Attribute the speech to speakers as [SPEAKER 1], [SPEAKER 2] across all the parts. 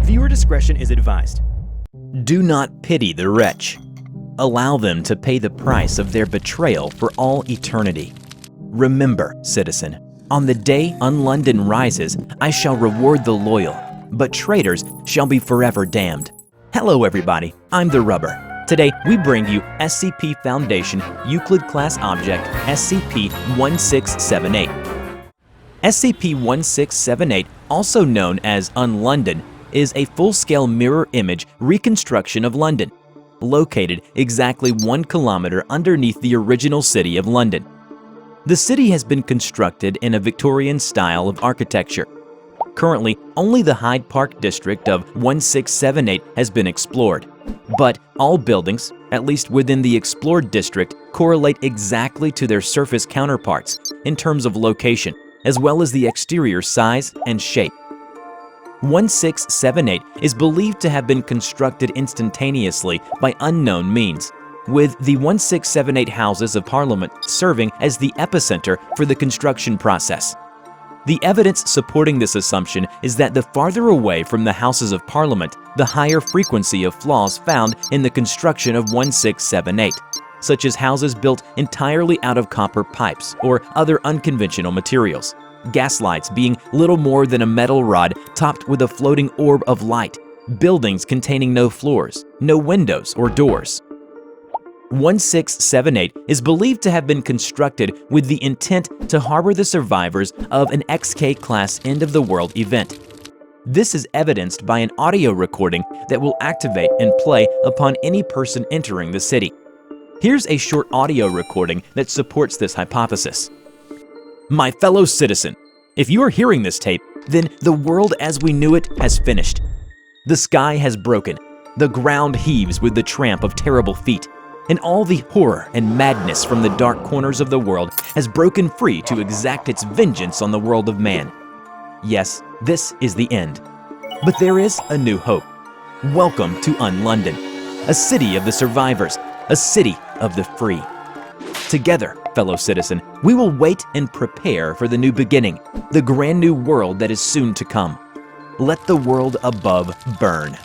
[SPEAKER 1] Viewer discretion is advised.
[SPEAKER 2] Do not pity the wretch. Allow them to pay the price of their betrayal for all eternity. Remember, citizen, on the day UnLondon rises, I shall reward the loyal, but traitors shall be forever damned. Hello everybody, I'm TheRubber. Today we bring you SCP Foundation Euclid Class Object SCP-1678. SCP-1678, also known as UnLondon, is a full-scale mirror image reconstruction of London, located exactly 1 kilometer underneath the original city of London. The city has been constructed in a Victorian style of architecture. Currently, only the Hyde Park district of 1678 has been explored, but all buildings, at least within the explored district, correlate exactly to their surface counterparts in terms of location, as well as the exterior size and shape. 1678 is believed to have been constructed instantaneously by unknown means, with the 1678 Houses of Parliament serving as the epicenter for the construction process. The evidence supporting this assumption is that the farther away from the Houses of Parliament, the higher frequency of flaws found in the construction of 1678, such as houses built entirely out of copper pipes or other unconventional materials, gaslights being little more than a metal rod topped with a floating orb of light, buildings containing no floors, no windows or doors. 1678 is believed to have been constructed with the intent to harbor the survivors of an XK-class end-of-the-world event. This is evidenced by an audio recording that will activate and play upon any person entering the city. Here's a short audio recording that supports this hypothesis. My fellow citizen, if you are hearing this tape, then the world as we knew it has finished. The sky has broken, the ground heaves with the tramp of terrible feet, and all the horror and madness from the dark corners of the world has broken free to exact its vengeance on the world of man. Yes, this is the end. But there is a new hope. Welcome to UnLondon, a city of the survivors, a city of the free. Together, fellow citizen, we will wait and prepare for the new beginning, the grand new world that is soon to come. Let the world above burn.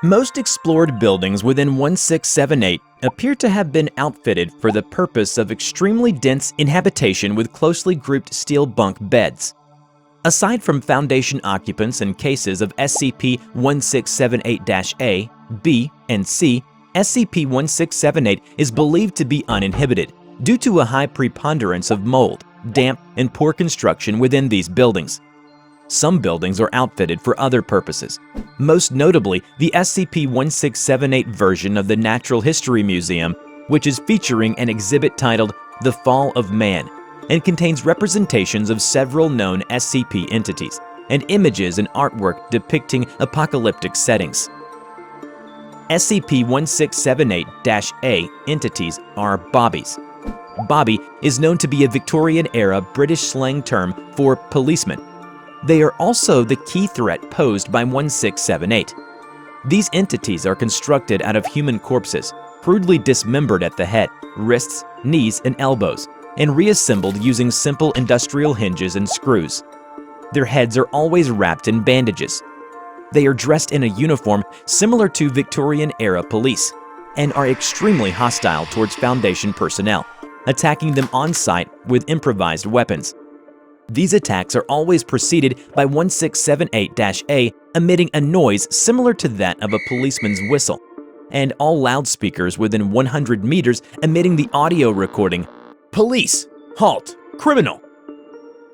[SPEAKER 2] Most explored buildings within 1678 appear to have been outfitted for the purpose of extremely dense inhabitation with closely grouped steel bunk beds. Aside from Foundation occupants and cases of SCP-1678-A, B, and C, SCP-1678 is believed to be uninhibited due to a high preponderance of mold, damp, and poor construction within these buildings. Some buildings are outfitted for other purposes, most notably the SCP-1678 version of the Natural History Museum, which is featuring an exhibit titled The Fall of Man and contains representations of several known SCP entities and images and artwork depicting apocalyptic settings. SCP-1678-A entities are bobbies. Bobby is known to be a Victorian-era British slang term for policeman. They are also the key threat posed by 1678. These entities are constructed out of human corpses, crudely dismembered at the head, wrists, knees, and elbows, and reassembled using simple industrial hinges and screws. Their heads are always wrapped in bandages. They are dressed in a uniform similar to Victorian-era police and are extremely hostile towards Foundation personnel, attacking them on-site with improvised weapons. These attacks are always preceded by 1678-A emitting a noise similar to that of a policeman's whistle, and all loudspeakers within 100 meters emitting the audio recording, "Police! Halt! Criminal!"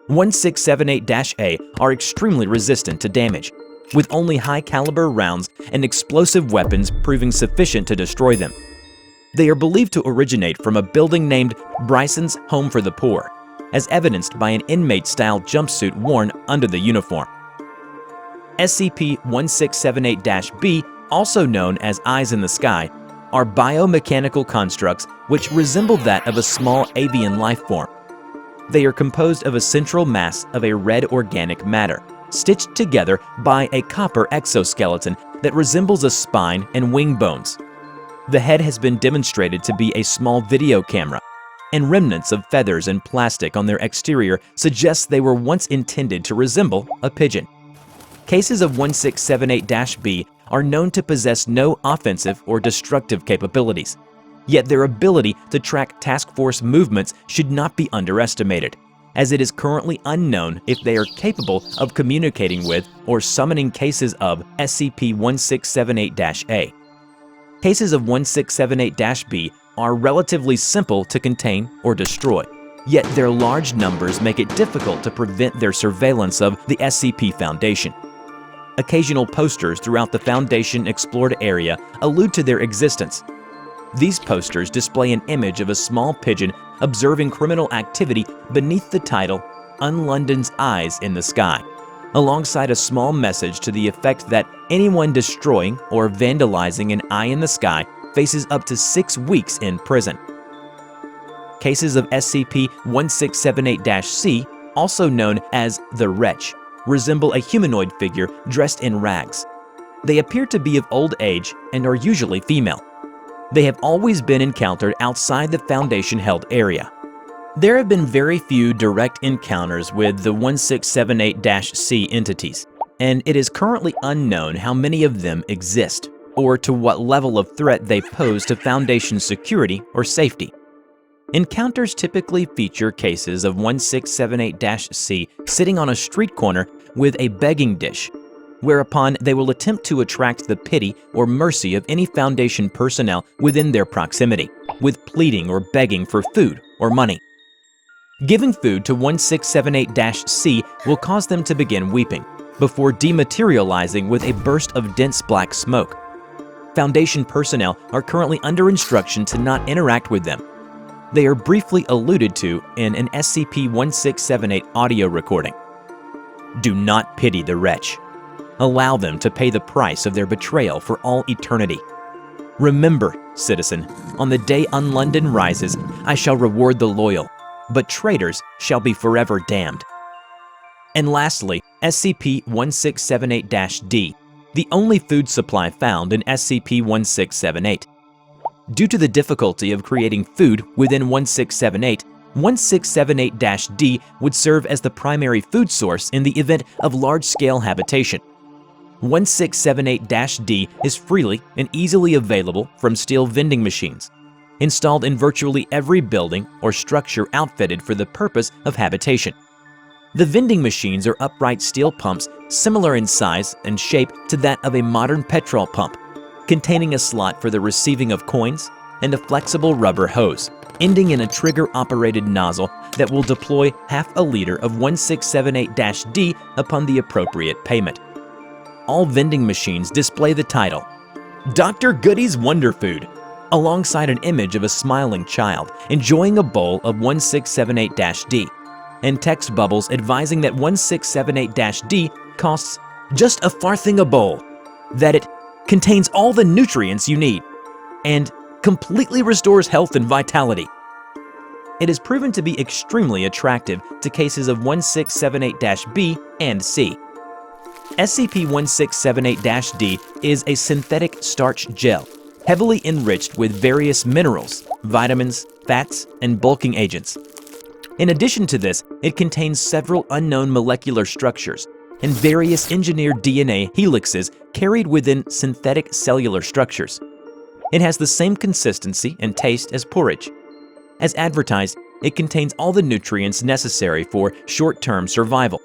[SPEAKER 2] 1678-A are extremely resistant to damage, with only high-caliber rounds and explosive weapons proving sufficient to destroy them. They are believed to originate from a building named Bryson's Home for the Poor, as evidenced by an inmate-style jumpsuit worn under the uniform. SCP-1678-B, also known as Eyes in the Sky, are biomechanical constructs which resemble that of a small avian life form. They are composed of a central mass of a red organic matter, stitched together by a copper exoskeleton that resembles a spine and wing bones. The head has been demonstrated to be a small video camera, and remnants of feathers and plastic on their exterior suggest they were once intended to resemble a pigeon. Cases of 1678-B are known to possess no offensive or destructive capabilities. Yet their ability to track task force movements should not be underestimated, as it is currently unknown if they are capable of communicating with or summoning cases of SCP-1678-A. Cases of 1678-B are relatively simple to contain or destroy, yet their large numbers make it difficult to prevent their surveillance of the SCP Foundation. Occasional posters throughout the Foundation explored area allude to their existence. These posters display an image of a small pigeon observing criminal activity beneath the title, "UnLondon's Eyes in the Sky," alongside a small message to the effect that anyone destroying or vandalizing an eye in the sky faces up to 6 weeks in prison. Cases of SCP-1678-C, also known as the Wretch, resemble a humanoid figure dressed in rags. They appear to be of old age and are usually female. They have always been encountered outside the Foundation-held area. There have been very few direct encounters with the 1678-C entities, and it is currently unknown how many of them exist, or to what level of threat they pose to Foundation security or safety. Encounters typically feature cases of 1678-C sitting on a street corner with a begging dish, whereupon they will attempt to attract the pity or mercy of any Foundation personnel within their proximity, with pleading or begging for food or money. Giving food to 1678-C will cause them to begin weeping, before dematerializing with a burst of dense black smoke. Foundation personnel are currently under instruction to not interact with them. They are briefly alluded to in an SCP-1678 audio recording. Do not pity the wretch. Allow them to pay the price of their betrayal for all eternity. Remember, citizen, on the day UnLondon rises, I shall reward the loyal, but traitors shall be forever damned. And lastly, SCP-1678-D, the only food supply found in SCP-1678. Due to the difficulty of creating food within 1678, 1678-D would serve as the primary food source in the event of large-scale habitation. 1678-D is freely and easily available from steel vending machines, installed in virtually every building or structure outfitted for the purpose of habitation. The vending machines are upright steel pumps similar in size and shape to that of a modern petrol pump, containing a slot for the receiving of coins and a flexible rubber hose, ending in a trigger-operated nozzle that will deploy half a liter of 1678-D upon the appropriate payment. All vending machines display the title, Dr. Goody's Wonder Food, alongside an image of a smiling child enjoying a bowl of 1678-D, and text bubbles advising that 1678-D costs just a farthing a bowl, that it contains all the nutrients you need, and completely restores health and vitality. It has proven to be extremely attractive to cases of 1678-B and C. SCP-1678-D is a synthetic starch gel, heavily enriched with various minerals, vitamins, fats, and bulking agents. In addition to this, it contains several unknown molecular structures and various engineered DNA helixes carried within synthetic cellular structures. It has the same consistency and taste as porridge. As advertised, it contains all the nutrients necessary for short-term survival.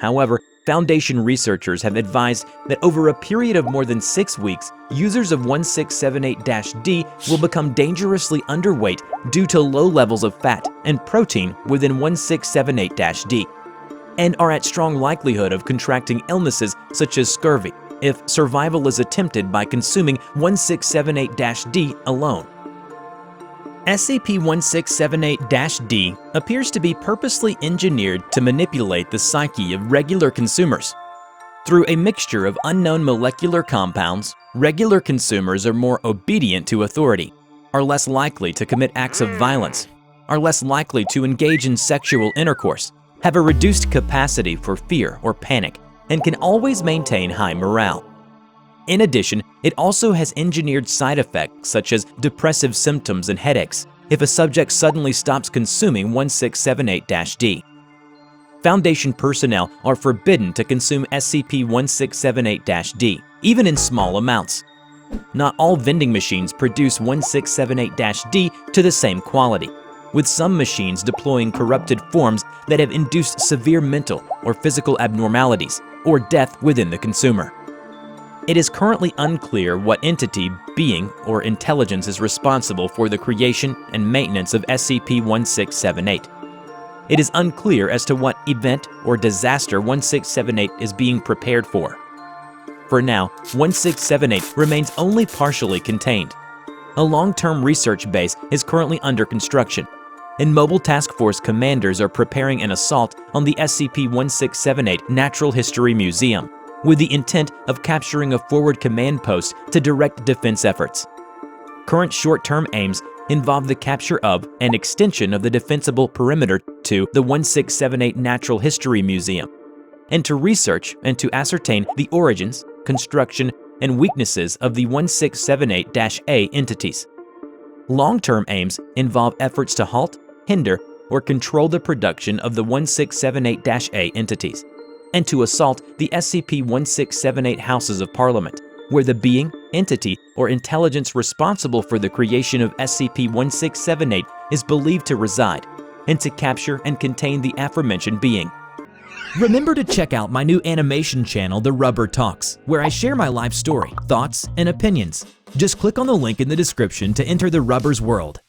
[SPEAKER 2] However, Foundation researchers have advised that over a period of more than 6 weeks, users of 1678-D will become dangerously underweight due to low levels of fat and protein within 1678-D, and are at strong likelihood of contracting illnesses such as scurvy if survival is attempted by consuming 1678-D alone. SCP-1678-D appears to be purposely engineered to manipulate the psyche of regular consumers. Through a mixture of unknown molecular compounds, regular consumers are more obedient to authority, are less likely to commit acts of violence, are less likely to engage in sexual intercourse, have a reduced capacity for fear or panic, and can always maintain high morale. In addition, it also has engineered side effects such as depressive symptoms and headaches if a subject suddenly stops consuming 1678-D. Foundation personnel are forbidden to consume SCP-1678-D, even in small amounts. Not all vending machines produce 1678-D to the same quality, with some machines deploying corrupted forms that have induced severe mental or physical abnormalities or death within the consumer. It is currently unclear what entity, being, or intelligence is responsible for the creation and maintenance of SCP-1678. It is unclear as to what event or disaster 1678 is being prepared for. For now, 1678 remains only partially contained. A long-term research base is currently under construction, and Mobile Task Force commanders are preparing an assault on the SCP-1678 Natural History Museum, with the intent of capturing a forward command post to direct defense efforts. Current short-term aims involve the capture of and extension of the defensible perimeter to the 1678 Natural History Museum, and to research and to ascertain the origins, construction, and weaknesses of the 1678-A entities. Long-term aims involve efforts to halt, hinder, or control the production of the 1678-A entities, and to assault the SCP-1678 Houses of Parliament, where the being, entity, or intelligence responsible for the creation of SCP-1678 is believed to reside, and to capture and contain the aforementioned being. Remember to check out my new animation channel, TheRubber Talks, where I share my life story, thoughts, and opinions. Just click on the link in the description to enter TheRubber's world.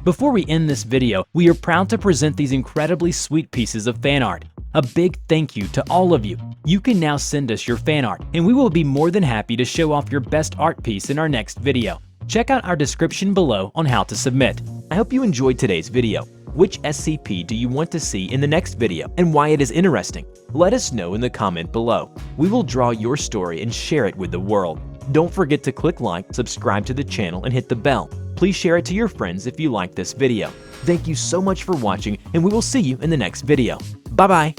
[SPEAKER 2] Before we end this video, we are proud to present these incredibly sweet pieces of fan art. A big thank you to all of you. You can now send us your fan art, and we will be more than happy to show off your best art piece in our next video. Check out our description below on how to submit. I hope you enjoyed today's video. Which SCP do you want to see in the next video and why it is interesting? Let us know in the comment below. We will draw your story and share it with the world. Don't forget to click like, subscribe to the channel, and hit the bell. Please share it to your friends if you like this video. Thank you so much for watching, and we will see you in the next video. Bye-bye!